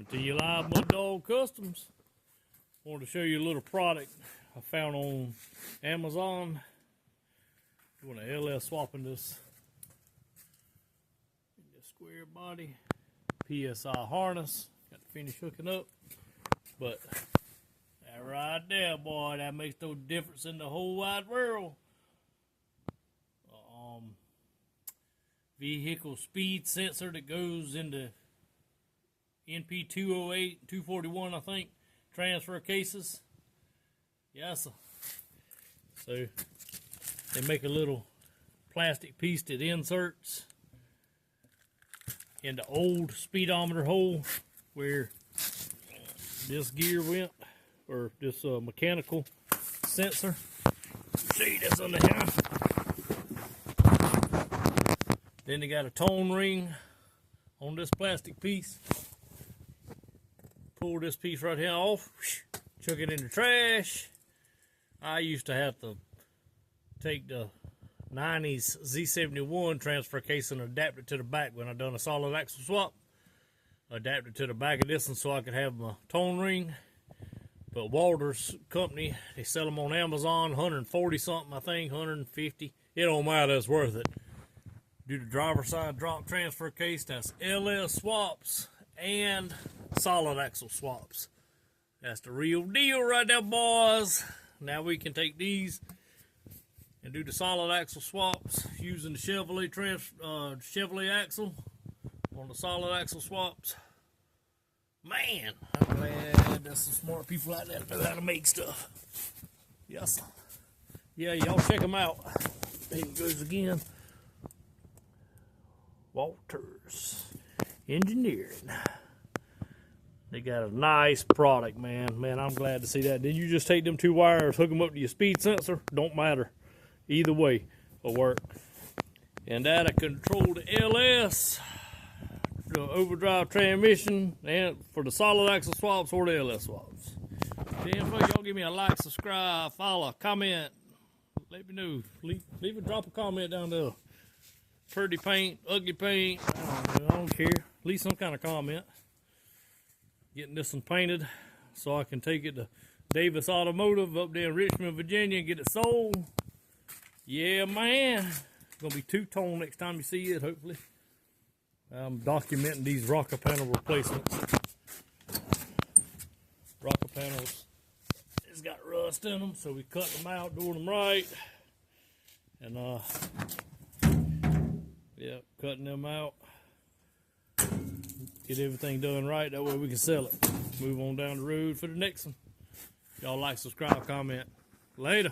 Coming to you live, Mud Dog Customs. Wanted to show you a little product I found on Amazon. Doing an LS swapping this square body PSI harness. Got to finish hooking up, but that right there, boy, that makes no difference in the whole wide world. Vehicle speed sensor that goes into NP 208, 241, I think, transfer cases. Yes, sir. So they make a little plastic piece that inserts in the old speedometer hole where this gear went, or this mechanical sensor. See this under here. Then they got a tone ring on this plastic piece. Pull this piece right here off, chuck it in the trash. I used to have to take the 90s Z71 transfer case and adapt it to the back when I done a solid axle swap. Adapt it to the back of this one so I could have my tone ring. But Walter's company, they sell them on Amazon, 140 something, I think, 150. It don't matter, it's worth it. Do the driver side drop transfer case. That's LS swaps and solid axle swaps. That's the real deal right there, boys. Now we can take these and do the solid axle swaps using the Chevrolet axle on the solid axle swaps. Man, I'm glad there's some smart people out there that know how to make stuff. Yes, sir. Yeah, y'all check them out. There he goes again. Walters Engineering. They got a nice product, man. Man, I'm glad to see that. Then you just take them two wires, hook them up to your speed sensor. Don't matter. Either way will work. And that'll control the LS, the overdrive transmission, and for the solid axle swaps or the LS swaps. Then y'all give me a like, subscribe, follow, comment. Let me know. Leave a drop a comment down there. Pretty paint, ugly paint, I don't care. Leave some kind of comment. Getting this one painted so I can take it to Davis Automotive up there in Richmond, Virginia and get it sold. Yeah, man. It's going to be two-tone next time you see it, hopefully. I'm documenting these rocker panel replacements. Rocker panels, it's got rust in them, so we cut them out, doing them right. And, yeah, cutting them out. Get everything done right, that way we can sell it. Move on down the road for the next one. Y'all like, subscribe, comment. Later.